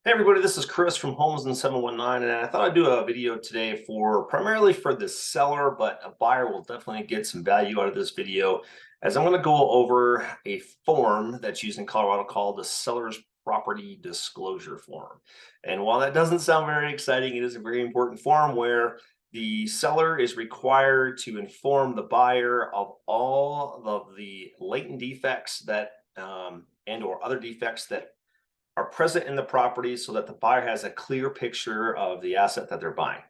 Hey everybody, this is Chris from Homes in 719, and I thought I'd do a video today primarily for the seller, but a buyer will definitely get some value out of this video as I'm going to go over a form that's used in Colorado called the Seller's Property Disclosure Form. And while that doesn't sound very exciting, it is a very important form where the seller is required to inform the buyer of all of the latent defects that and or other defects that are present in the property so that the buyer has a clear picture of the asset that they're buying.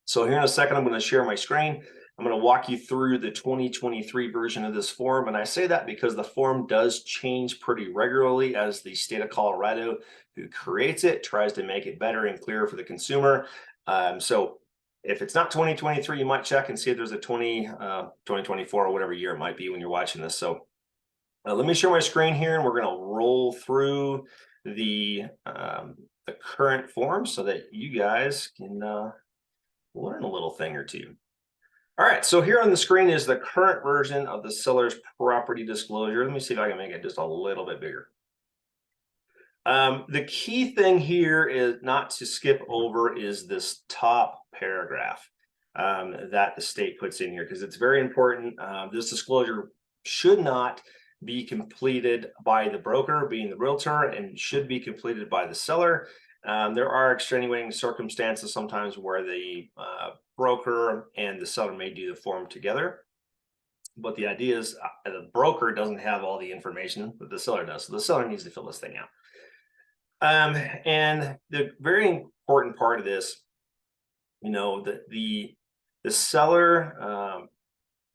So here in a second, I'm going to share my screen. I'm going to walk you through the 2023 version of this form. And I say that because the form does change pretty regularly as the state of Colorado, who creates it, tries to make it better and clearer for the consumer. So if it's not 2023, you might check and see if there's a 2024 or whatever year it might be when you're watching this. So let me share my screen here, and we're going to roll through the the current form so that you guys can learn a little thing or two. All right, so here on the screen is the current version of the seller's property disclosure. Let me see if I can make it just a little bit bigger. The key thing here is not to skip over is this top paragraph that the state puts in here because it's very important. This disclosure should not be completed by the broker, being the realtor, and should be completed by the seller. There are extenuating circumstances sometimes where the broker and the seller may do the form together. But the idea is the broker doesn't have all the information that the seller does. So the seller needs to fill this thing out. And the very important part of this, the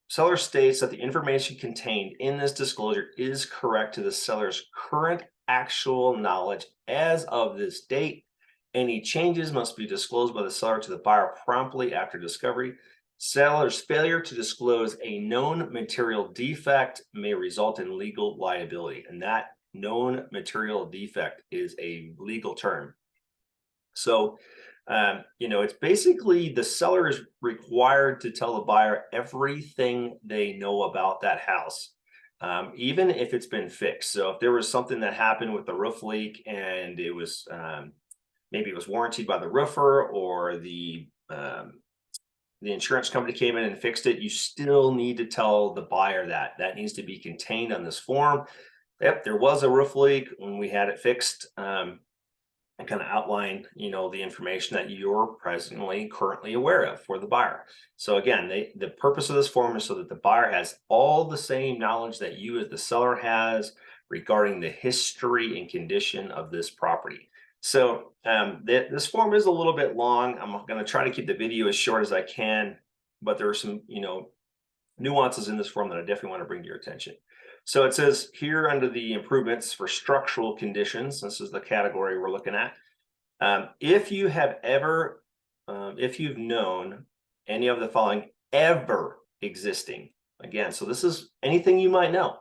seller states that the information contained in this disclosure is correct to the seller's current actual knowledge as of this date. Any changes must be disclosed by the seller to the buyer promptly after discovery. Seller's failure to disclose a known material defect may result in legal liability, and that known material defect is a legal term. So, it's basically the seller is required to tell the buyer everything they know about that house, even if it's been fixed. So, if there was something that happened with the roof leak and it was maybe it was warranted by the roofer or the insurance company came in and fixed it, you still need to tell the buyer that. That needs to be contained on this form. Yep, there was a roof leak when we had it fixed. And kind of outline, the information that you're currently aware of for the buyer. So again, the purpose of this form is so that the buyer has all the same knowledge that you as the seller has regarding the history and condition of this property. So this form is a little bit long. I'm going to try to keep the video as short as I can, but there are some, nuances in this form that I definitely want to bring to your attention. So it says here under the improvements for structural conditions, this is the category we're looking at. If you've known any of the following ever existing, again, so this is anything you might know.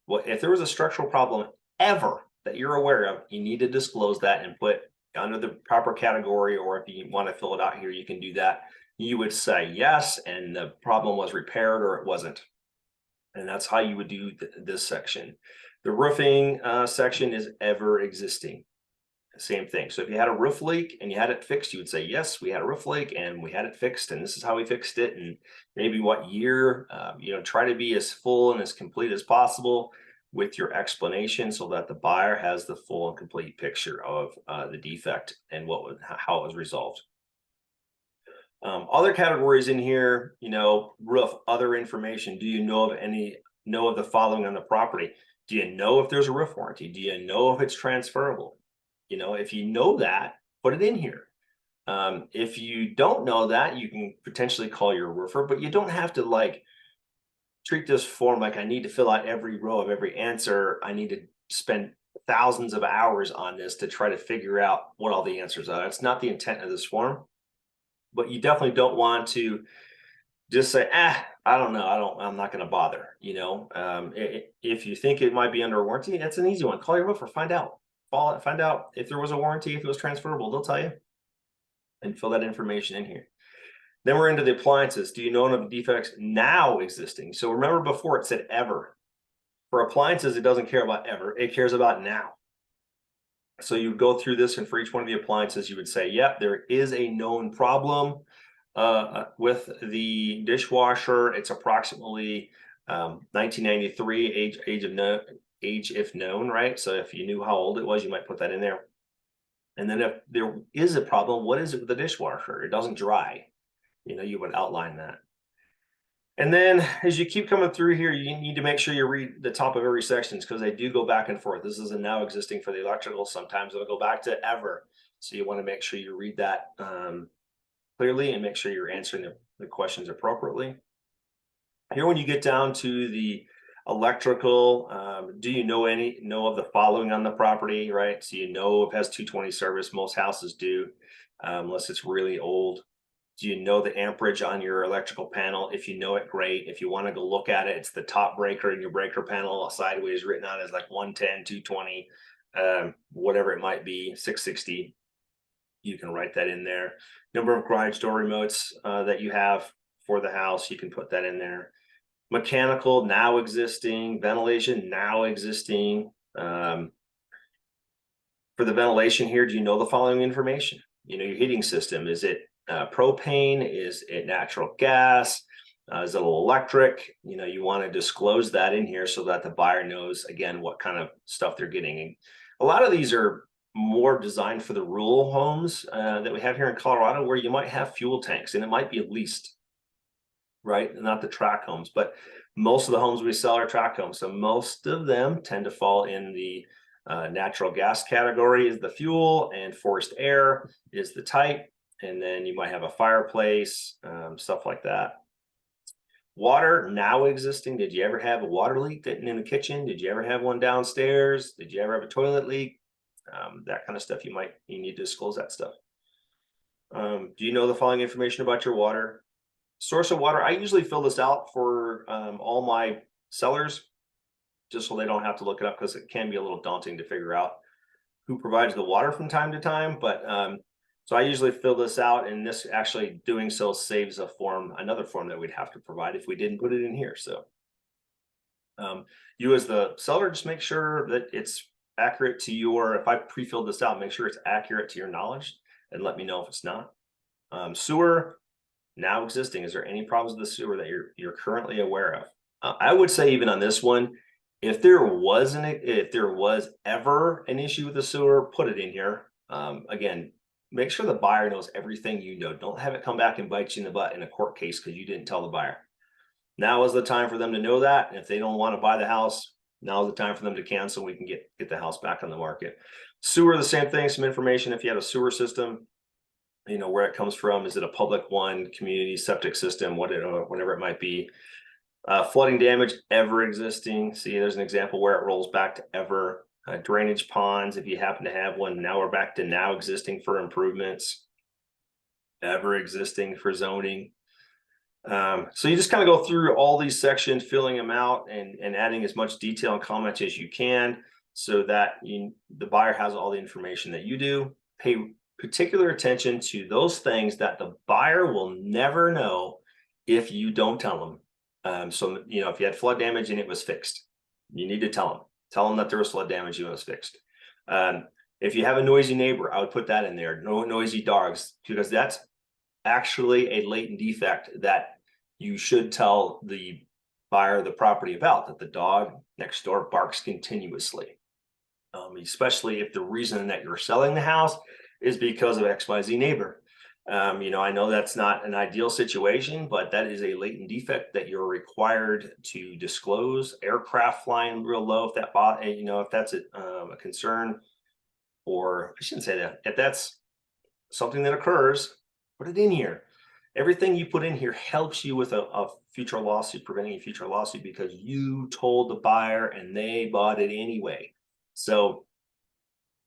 Well, if there was a structural problem ever that you're aware of, you need to disclose that and put under the proper category, or if you want to fill it out here, you can do that. You would say yes, and the problem was repaired or it wasn't. And that's how you would do this section. The roofing section is ever existing. Same thing. So if you had a roof leak and you had it fixed, you would say, yes, we had a roof leak and we had it fixed, and this is how we fixed it, and maybe what year. Try to be as full and as complete as possible with your explanation so that the buyer has the full and complete picture of the defect and how it was resolved. Other categories in here, roof, other information. Do you know of the following on the property? Do you know if there's a roof warranty? Do you know if it's transferable? If you know that, put it in here. If you don't know that, you can potentially call your roofer, but you don't have to treat this form like I need to fill out every row of every answer. I need to spend thousands of hours on this to try to figure out what all the answers are. That's not the intent of this form. But you definitely don't want to just say, I don't know. I'm not going to bother. If you think it might be under warranty, that's an easy one. Call your roofer, find out. Find out if there was a warranty, if it was transferable. They'll tell you, and fill that information in here. Then we're into the appliances. Do you know of defects now existing? So remember before it said ever. For appliances, it doesn't care about ever. It cares about now. So you would go through this, and for each one of the appliances, you would say, yep, there is a known problem with the dishwasher. It's approximately 1993 age if known, right? So if you knew how old it was, you might put that in there. And then if there is a problem, what is it with the dishwasher? It doesn't dry. You would outline that. And then as you keep coming through here, you need to make sure you read the top of every section, because they do go back and forth. This is a now existing for the electrical. Sometimes it'll go back to ever. So you want to make sure you read that clearly and make sure you're answering the questions appropriately. Here, when you get down to the electrical, do you know of the following on the property, right? So if it has 220 service, most houses do, unless it's really old. Do you know the amperage on your electrical panel? If you know it, great. If you want to go look at it, it's the top breaker in your breaker panel, sideways written out as like 110, 220, whatever it might be, 660. You can write that in there. Number of garage door remotes that you have for the house, you can put that in there. Mechanical, now existing. Ventilation, now existing. For the ventilation here, do you know the following information? Your heating system, is it propane? Is it natural gas? Is it electric? You want to disclose that in here so that the buyer knows, again, what kind of stuff they're getting. And a lot of these are more designed for the rural homes that we have here in Colorado, where you might have fuel tanks, and it might be leased, right? Not the tract homes, but most of the homes we sell are tract homes. So most of them tend to fall in the natural gas category is the fuel, and forced air is the type. And then you might have a fireplace, stuff like that. Water, now existing. Did you ever have a water leak in the kitchen? Did you ever have one downstairs? Did you ever have a toilet leak? That kind of stuff, you need to disclose that stuff. Do you know the following information about your water? Source of water, I usually fill this out for all my sellers, just so they don't have to look it up, because it can be a little daunting to figure out who provides the water from time to time. But so I usually fill this out, and this actually doing so saves another form that we'd have to provide if we didn't put it in here. So you as the seller, just make sure that it's accurate to if I pre-filled this out, make sure it's accurate to your knowledge and let me know if it's not. Sewer, now existing. Is there any problems with the sewer that you're currently aware of? I would say, even on this one, if there was ever an issue with the sewer, put it in here. Again, make sure the buyer knows everything you know. Don't have it come back and bite you in the butt in a court case because you didn't tell the buyer. Now is the time for them to know that. And if they don't want to buy the house, now is the time for them to cancel. We can get the house back on the market. Sewer, the same thing. Some information if you had a sewer system, where it comes from. Is it a public one, community septic system, whatever it might be. Flooding damage, ever existing. See, there's an example where it rolls back to ever. Drainage ponds, if you happen to have one, now we're back to now existing for improvements. Ever existing for zoning. So you just kind of go through all these sections, filling them out and adding as much detail and comment as you can, so that the buyer has all the information that you do. Pay particular attention to those things that the buyer will never know if you don't tell them. So if you had flood damage and it was fixed, you need to tell them that there was flood damage and it was fixed. If you have a noisy neighbor, I would put that in there. No noisy dogs, because that's actually a latent defect that you should tell the buyer of the property about, that the dog next door barks continuously. Especially if the reason that you're selling the house is because of XYZ neighbor. I know that's not an ideal situation, but that is a latent defect that you're required to disclose. Aircraft flying real low, if that's a concern, or I shouldn't say that. If that's something that occurs, put it in here. Everything you put in here helps you with a future lawsuit, preventing a future lawsuit, because you told the buyer and they bought it anyway. So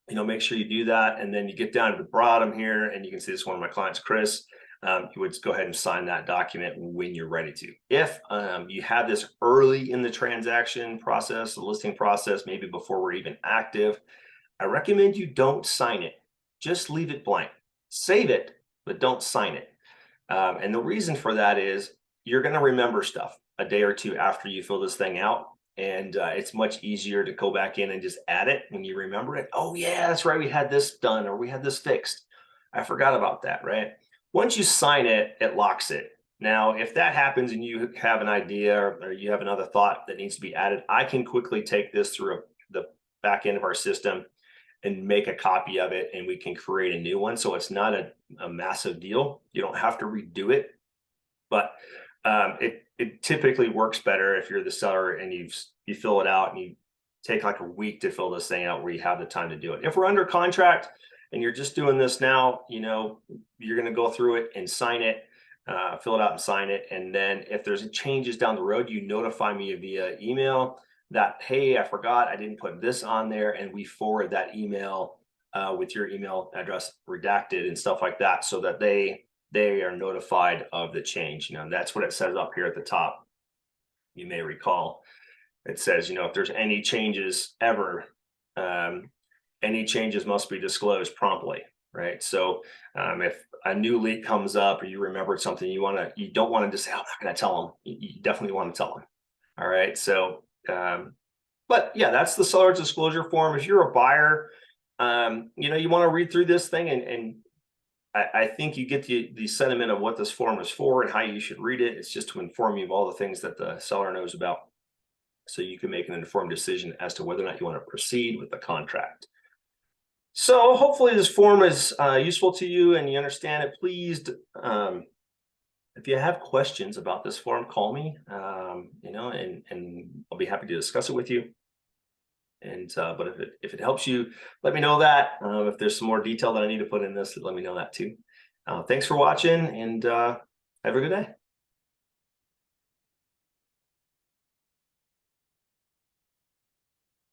make sure you do that. And then you get down to the bottom here, and you can see this one of my clients, Chris. You would go ahead and sign that document when you're ready to. If you have this early in the transaction process, the listing process, maybe before we're even active, I recommend you don't sign it. Just leave it blank. Save it, but don't sign it. And the reason for that is you're going to remember stuff a day or two after you fill this thing out. And it's much easier to go back in and just add it when you remember it. Oh yeah, that's right, we had this done or we had this fixed. I forgot about that, right? Once you sign it, it locks it. Now, if that happens and you have an idea or you have another thought that needs to be added, I can quickly take this through the back end of our system and make a copy of it, and we can create a new one. So it's not a massive deal. You don't have to redo it, but it typically works better if you're the seller and you fill it out and you take like a week to fill this thing out where you have the time to do it. If we're under contract and you're just doing this now, you know, you're going to go through it and sign it, fill it out and sign it. And then if there's changes down the road, you notify me via email that, hey, I forgot, I didn't put this on there, and we forward that email with your email address redacted and stuff like that, so that they are notified of the change. You know, that's what it says up here at the top. You may recall it says, you know, if there's any changes ever, any changes must be disclosed promptly, right? So if a new leak comes up or you remembered something, you don't want to just say, oh, I'm not going to tell them. You definitely want to tell them. All right. So, but yeah, that's the seller's disclosure form. If you're a buyer, you know, you want to read through this thing, and I think you get the sentiment of what this form is for and how you should read it. It's just to inform you of all the things that the seller knows about, so you can make an informed decision as to whether or not you want to proceed with the contract. So hopefully this form is useful to you and you understand it. Please, if you have questions about this form, call me, you know, and I'll be happy to discuss it with you. And but if it helps you, let me know that. If there's some more detail that I need to put in this, let me know that too. Thanks for watching, and have a good day.